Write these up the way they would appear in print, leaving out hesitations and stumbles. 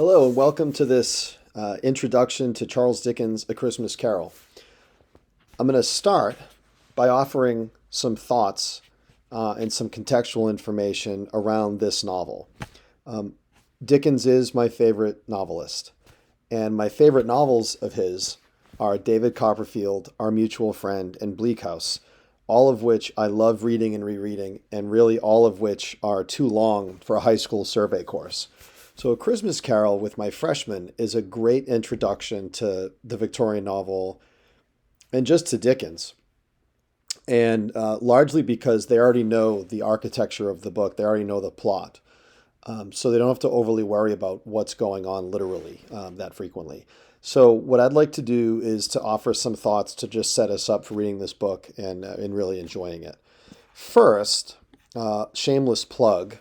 Hello, and welcome to this introduction to Charles Dickens' A Christmas Carol. I'm going to start by offering some thoughts and some contextual information around this novel. Um, Dickens is my favorite novelist, and my favorite novels of his are David Copperfield, Our Mutual Friend, and Bleak House, all of which I love reading and rereading, and really all of which are too long for a high school survey course. So, A Christmas Carol with my freshmen is a great introduction to the Victorian novel and just to Dickens. And largely because they already know the architecture of the book, they already know the plot. So they don't have to overly worry about what's going on literally that frequently. So, what I'd like to do is to offer some thoughts to just set us up for reading this book and really enjoying it. First, shameless plug.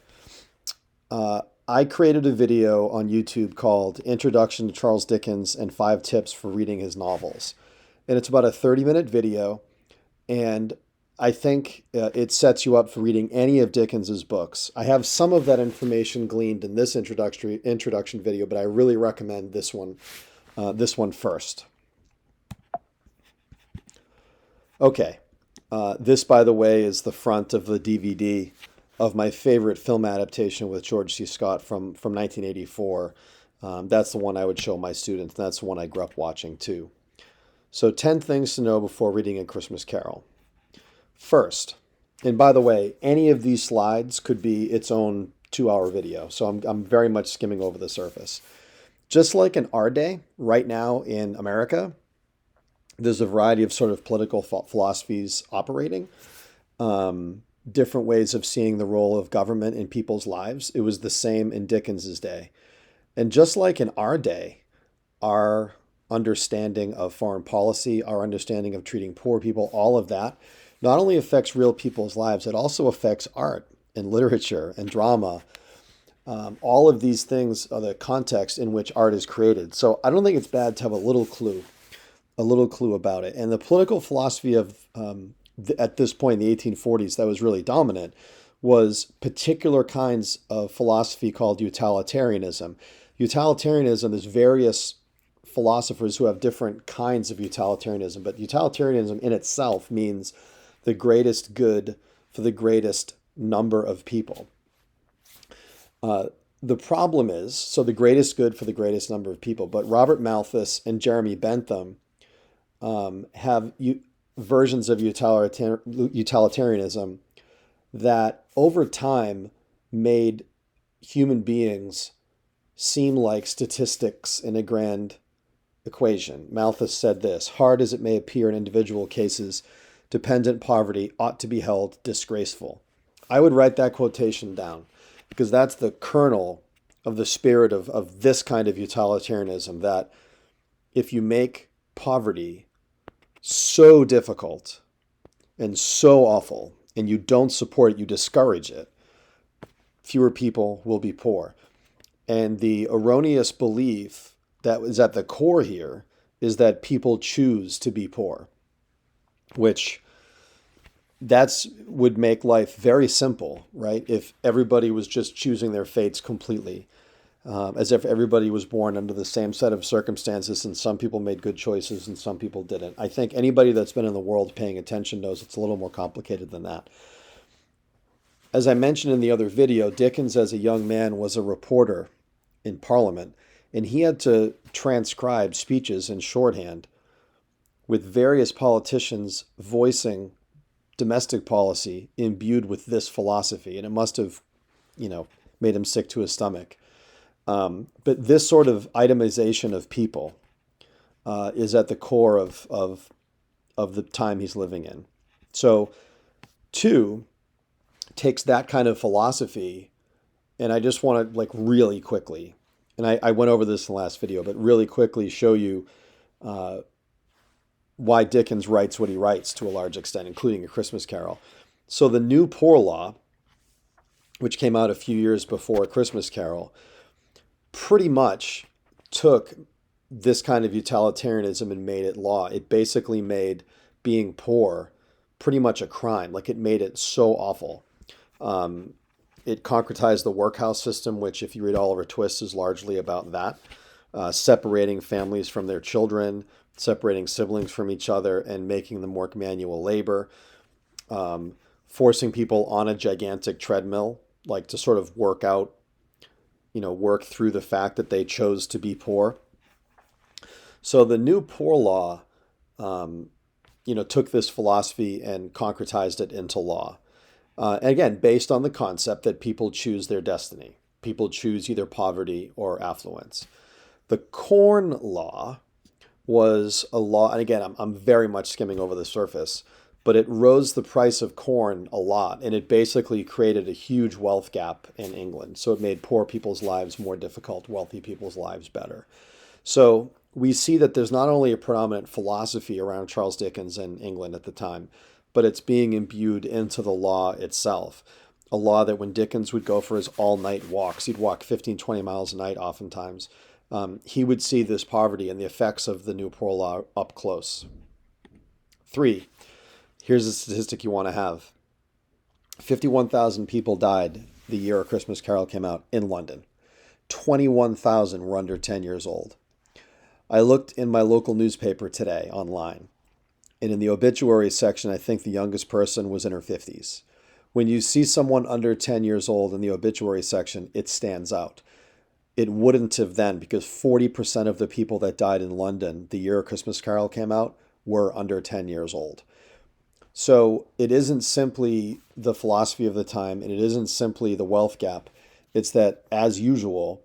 I created a video on YouTube called Introduction to Charles Dickens and 5 Tips for Reading His Novels. And it's about a 30-minute video, and I think it sets you up for reading any of Dickens's books. I have some of that information gleaned in this introduction video, but I really recommend this one first. Okay, this, by the way, is the front of the DVD of my favorite film adaptation with George C. Scott from 1984. That's the one I would show my students. That's the one I grew up watching too. So 10 things to know before reading A Christmas Carol. First, and by the way, any of these slides could be its own 2-hour video, so I'm very much skimming over the surface. Just like in our day, right now in America, there's a variety of sort of political philosophies operating. Different ways of seeing the role of government in people's lives. It was the same in Dickens's day. And just like in our day, our understanding of foreign policy, our understanding of treating poor people, all of that not only affects real people's lives, it also affects art and literature and drama. All of these things are the context in which art is created. So I don't think it's bad to have a little clue about it. And the political philosophy of at this point in the 1840s that was really dominant was particular kinds of philosophy called utilitarianism. Utilitarianism, there's various philosophers who have different kinds of utilitarianism, but utilitarianism in itself means the greatest good for the greatest number of people. The problem is, so the greatest good for the greatest number of people, but Robert Malthus and Jeremy Bentham have versions of utilitarianism that over time made human beings seem like statistics in a grand equation. Malthus said this: hard as it may appear in individual cases, dependent poverty ought to be held disgraceful. I would write that quotation down because that's the kernel of the spirit of this kind of utilitarianism, that if you make poverty so difficult and so awful, and you don't support it, you discourage it, fewer people will be poor. And the erroneous belief that is at the core here is that people choose to be poor, which would make life very simple, right? If everybody was just choosing their fates completely, as if everybody was born under the same set of circumstances, and some people made good choices and some people didn't. I think anybody that's been in the world paying attention knows it's a little more complicated than that. As I mentioned in the other video, Dickens as a young man was a reporter in Parliament, and he had to transcribe speeches in shorthand with various politicians voicing domestic policy imbued with this philosophy, and it must have, made him sick to his stomach. But this sort of itemization of people is at the core of the time he's living in. So, 2 takes that kind of philosophy, and I just want to really quickly, and I went over this in the last video, but really quickly show you why Dickens writes what he writes to a large extent, including A Christmas Carol. So the New Poor Law, which came out a few years before A Christmas Carol, pretty much took this kind of utilitarianism and made it law. It basically made being poor pretty much a crime. It made it so awful. It concretized the workhouse system, which, if you read Oliver Twist, is largely about that, separating families from their children, separating siblings from each other, and making them work manual labor, forcing people on a gigantic treadmill, like to sort of work through the fact that they chose to be poor. So the new poor law, took this philosophy and concretized it into law. Again, based on the concept that people choose their destiny. People choose either poverty or affluence. The Corn Law was a law, and again, I'm very much skimming over the surface, but it rose the price of corn a lot, and it basically created a huge wealth gap in England. So it made poor people's lives more difficult, wealthy people's lives better. So we see that there's not only a predominant philosophy around Charles Dickens in England at the time, but it's being imbued into the law itself. A law that when Dickens would go for his all-night walks, he'd walk 15, 20 miles a night oftentimes, he would see this poverty and the effects of the new poor law up close. 3, here's a statistic you want to have. 51,000 people died the year A Christmas Carol came out in London. 21,000 were under 10 years old. I looked in my local newspaper today online, and in the obituary section, I think the youngest person was in her 50s. When you see someone under 10 years old in the obituary section, it stands out. It wouldn't have then, because 40% of the people that died in London the year A Christmas Carol came out were under 10 years old. So it isn't simply the philosophy of the time, and it isn't simply the wealth gap. It's that, as usual,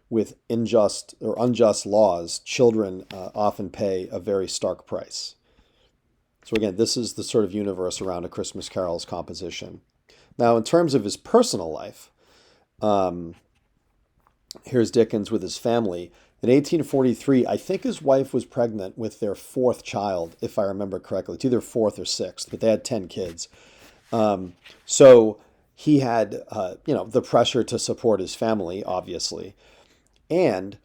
with unjust laws, children often pay a very stark price. So again, this is the sort of universe around A Christmas Carol's composition. Now, in terms of his personal life, here's Dickens with his family. In 1843, I think his wife was pregnant with their 4th child, if I remember correctly. It's either 4th or 6th, but they had 10 kids. So he had, the pressure to support his family, obviously. And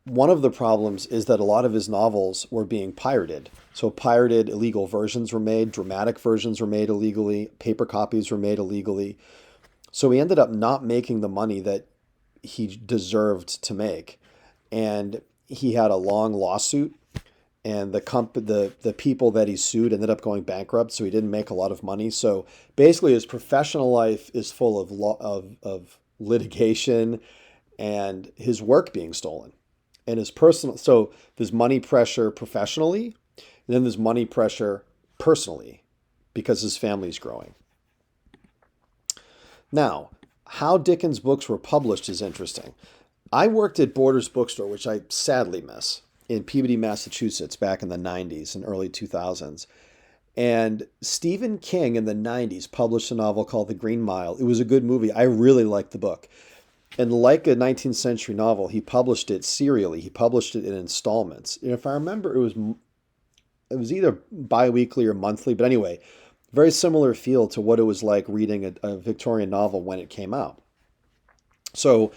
one of the problems is that a lot of his novels were being pirated. So pirated illegal versions were made, dramatic versions were made illegally, paper copies were made illegally. So he ended up not making the money that he deserved to make. And he had a long lawsuit, and the people that he sued ended up going bankrupt, so he didn't make a lot of money. So basically his professional life is full of litigation and his work being stolen. And his personal, so there's money pressure professionally, and then there's money pressure personally because his family's growing. Now, how Dickens' books were published is interesting. I worked at Borders Bookstore, which I sadly miss, in Peabody, Massachusetts, back in the 90s and early 2000s. And Stephen King in the 90s published a novel called The Green Mile. It was a good movie. I really liked the book. And like a 19th century novel, he published it serially. He published it in installments. And if I remember, it was either bi-weekly or monthly. But anyway, very similar feel to what it was like reading a Victorian novel when it came out. So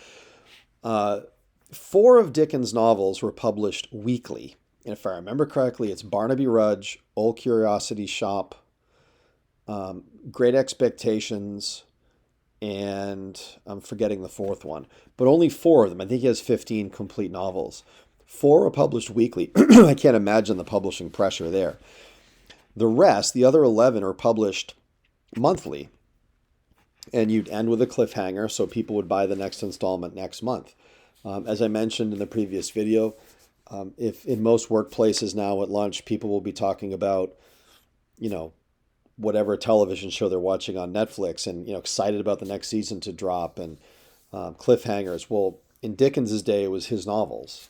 4 of Dickens' novels were published weekly. And if I remember correctly, it's Barnaby Rudge, Old Curiosity Shop, Great Expectations, and I'm forgetting the 4th one. But only 4 of them. I think he has 15 complete novels. 4 are published weekly. I can't imagine the publishing pressure there. The rest, the other 11, are published monthly. And you'd end with a cliffhanger, so people would buy the next installment next month. As I mentioned in the previous video, if in most workplaces now at lunch, people will be talking about, whatever television show they're watching on Netflix and, excited about the next season to drop and cliffhangers. Well, in Dickens's day, it was his novels.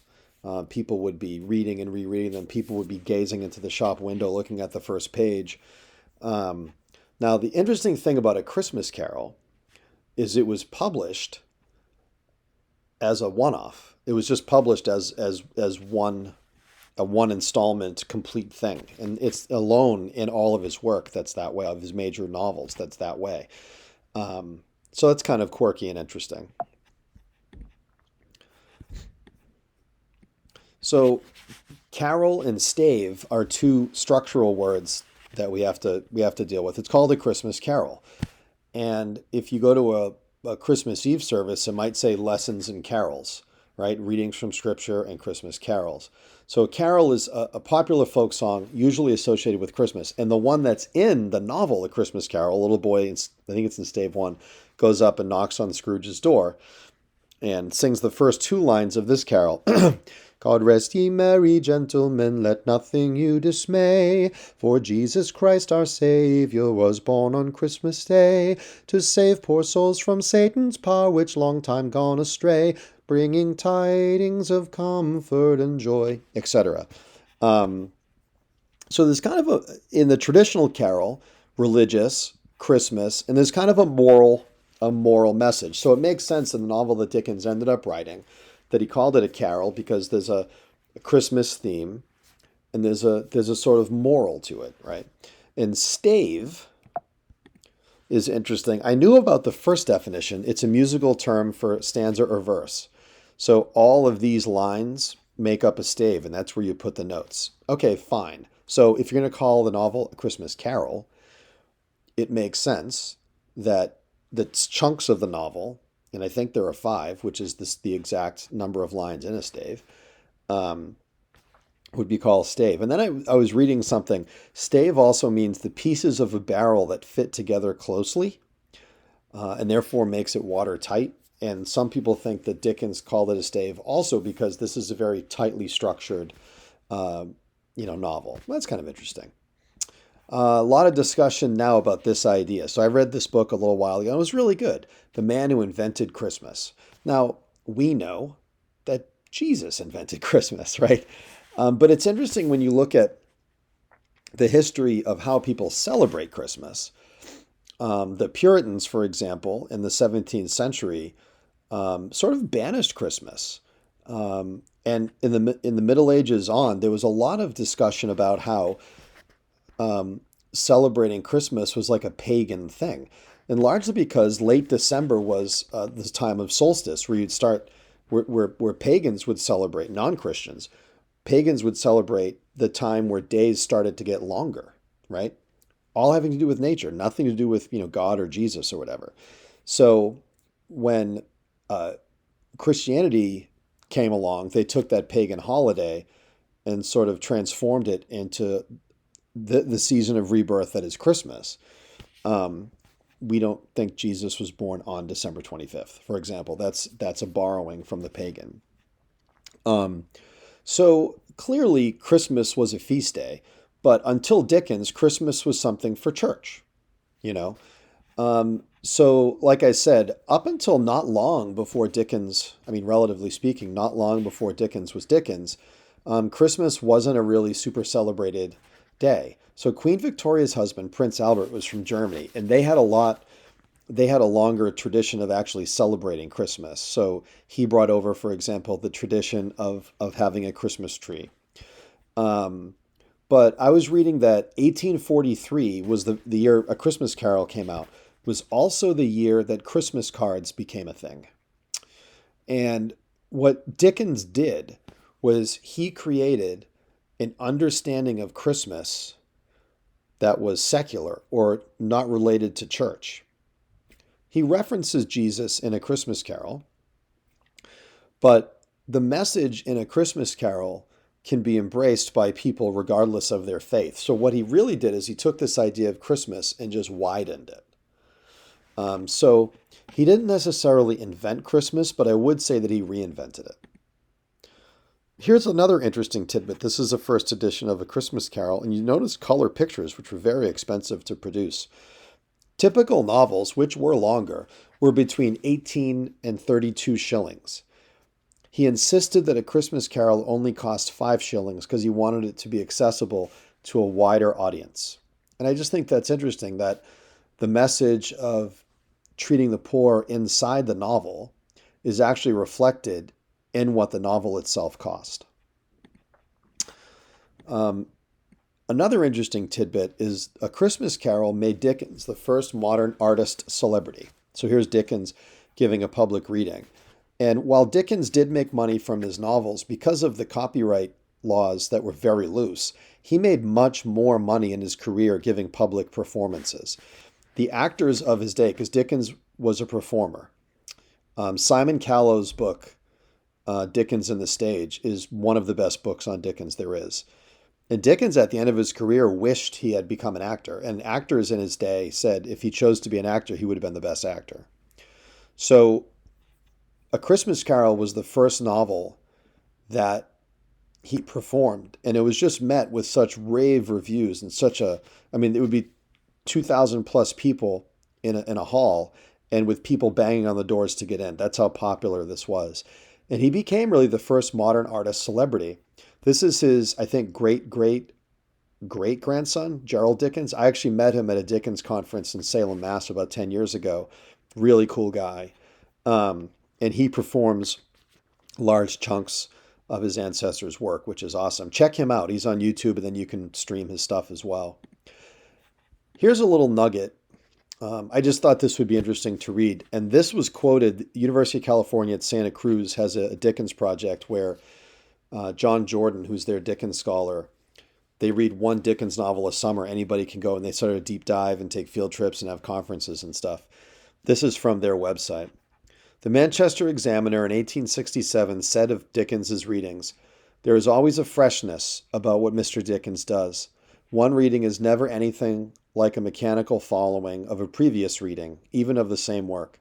People would be reading and rereading them. People would be gazing into the shop window, looking at the first page. Now, the interesting thing about A Christmas Carol is it was published as a one-off. It was just published as one installment complete thing. And it's alone in all of his work that's that way, of his major novels that's that way. So that's kind of quirky and interesting. So carol and stave are 2 structural words that we have to deal with. It's called A Christmas Carol. And if you go to a Christmas Eve service, it might say lessons and carols, right? Readings from scripture and Christmas carols. So a carol is a popular folk song usually associated with Christmas. And the one that's in the novel, A Christmas Carol, a little boy, I think it's in stave one, goes up and knocks on Scrooge's door and sings the first two lines of this carol. God rest ye merry gentlemen, let nothing you dismay, for Jesus Christ our Saviour was born on Christmas Day, to save poor souls from Satan's power which long time gone astray, bringing tidings of comfort and joy, etc. So there's kind of in the traditional carol, religious, Christmas, and there's kind of a moral message. So it makes sense in the novel that Dickens ended up writing that he called it a carol because there's a Christmas theme and there's a sort of moral to it, right? And stave is interesting. I knew about the first definition. It's a musical term for stanza or verse. So all of these lines make up a stave, and that's where you put the notes. Okay, fine. So if you're going to call the novel A Christmas Carol, it makes sense that the chunks of the novel, and I think there are 5, which is the exact number of lines in a stave, would be called stave. And then I was reading something. Stave also means the pieces of a barrel that fit together closely, and therefore makes it watertight. And some people think that Dickens called it a stave also because this is a very tightly structured, novel. Well, that's kind of interesting. A lot of discussion now about this idea. So I read this book a little while ago. And it was really good. The Man Who Invented Christmas. Now, we know that Jesus invented Christmas, right? But it's interesting when you look at the history of how people celebrate Christmas. The Puritans, for example, in the 17th century, sort of banished Christmas. And in the Middle Ages on, there was a lot of discussion about how celebrating Christmas was like a pagan thing. And largely because late December was the time of solstice, where you'd start, where pagans would celebrate, non-Christians, pagans would celebrate the time where days started to get longer, right? All having to do with nature, nothing to do with, God or Jesus or whatever. So when Christianity came along, they took that pagan holiday and sort of transformed it into the season of rebirth that is Christmas. We don't think Jesus was born on December 25th, for example. That's a borrowing from the pagan. So clearly Christmas was a feast day, but until Dickens, Christmas was something for church, So like I said, up until not long before Dickens, relatively speaking, not long before Dickens was Dickens, Christmas wasn't a really super celebrated day. So Queen Victoria's husband, Prince Albert, was from Germany, and they had a longer tradition of actually celebrating Christmas. So he brought over, for example, the tradition of having a Christmas tree. But I was reading that 1843 was the year A Christmas Carol came out, was also the year that Christmas cards became a thing. And what Dickens did was he created an understanding of Christmas that was secular or not related to church. He references Jesus in A Christmas Carol, but the message in A Christmas Carol can be embraced by people regardless of their faith. So what he really did is he took this idea of Christmas and just widened it. So he didn't necessarily invent Christmas, but I would say that he reinvented it. Here's another interesting tidbit. This is a first edition of A Christmas Carol, and you notice color pictures, which were very expensive to produce. Typical novels, which were longer, were between 18 and 32 shillings. He insisted that A Christmas Carol only cost 5 shillings because he wanted it to be accessible to a wider audience. And I just think that's interesting that the message of treating the poor inside the novel is actually reflected in what the novel itself cost. Another interesting tidbit is A Christmas Carol made Dickens the first modern artist celebrity. So here's Dickens giving a public reading. And while Dickens did make money from his novels, because of the copyright laws that were very loose, he made much more money in his career giving public performances. The actors of his day, because Dickens was a performer, Simon Callow's book, Dickens and the Stage, is one of the best books on Dickens there is. And Dickens, at the end of his career, wished he had become an actor. And actors in his day said if he chose to be an actor, he would have been the best actor. So, A Christmas Carol was the first novel that he performed, and it was just met with such rave reviews and such a, I mean, it would be 2,000 plus people in a hall, and with people banging on the doors to get in. That's how popular this was. And he became really the first modern artist celebrity. This is his, I think, great grandson, Gerald Dickens. I actually met him at a Dickens conference in Salem, Mass, about 10 years ago. Really cool guy. And he performs large chunks of his ancestors' work, which is awesome. Check him out. He's on YouTube, and then you can stream his stuff as well. Here's a little nugget. I just thought this would be interesting to read. And this was quoted. University of California at Santa Cruz has a Dickens project where John Jordan, who's their Dickens scholar, they read one Dickens novel a summer. Anybody can go, and they sort of deep dive and take field trips and have conferences and stuff. This is from their website. The Manchester Examiner in 1867 said of Dickens's readings, "There is always a freshness about what Mr. Dickens does. One reading is never anything like a mechanical following of a previous reading, even of the same work."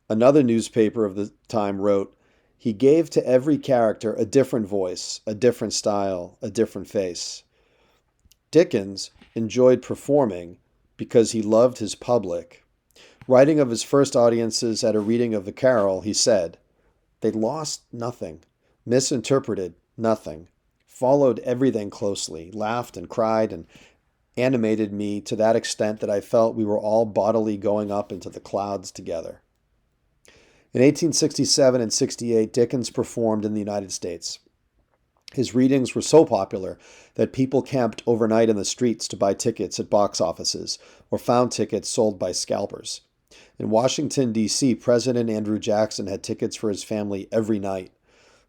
Another newspaper of the time wrote, "He gave to every character a different voice, a different style, a different face." Dickens enjoyed performing because he loved his public. Writing of his first audiences at a reading of the Carol, he said, "They lost nothing, misinterpreted nothing, followed everything closely, laughed and cried and animated me to that extent that I felt we were all bodily going up into the clouds together." In 1867 and 68, Dickens performed in the United States. His readings were so popular that people camped overnight in the streets to buy tickets at box offices or found tickets sold by scalpers. In Washington, D.C., President Andrew Jackson had tickets for his family every night.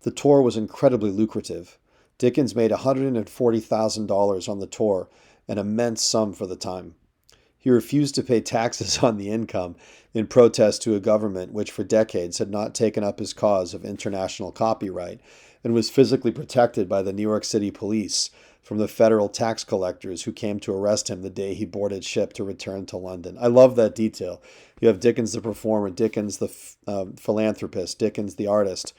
The tour was incredibly lucrative. Dickens made $140,000 on the tour, an immense sum for the time. He refused to pay taxes on the income in protest to a government which for decades had not taken up his cause of international copyright and was physically protected by the New York City police from the federal tax collectors who came to arrest him the day he boarded ship to return to London. I love that detail. You have Dickens the performer, Dickens the philanthropist, Dickens the artist,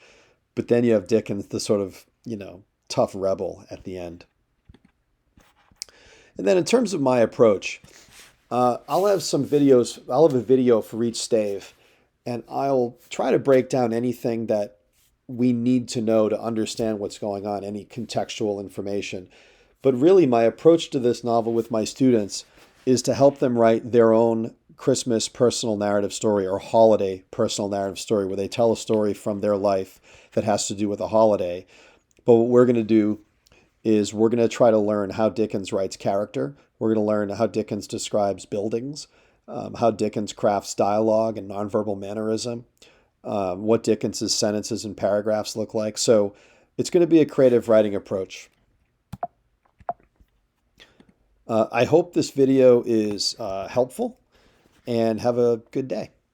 but then you have Dickens the sort of, tough rebel at the end. And then in terms of my approach, I'll have some videos. I'll have a video for each stave, and I'll try to break down anything that we need to know to understand what's going on, any contextual information. But really, my approach to this novel with my students is to help them write their own Christmas personal narrative story or holiday personal narrative story, where they tell a story from their life that has to do with a holiday. But what we're going to do is we're going to try to learn how Dickens writes character. We're going to learn how Dickens describes buildings, how Dickens crafts dialogue and nonverbal mannerism, what Dickens's sentences and paragraphs look like. So it's going to be a creative writing approach. I hope this video is helpful, and have a good day.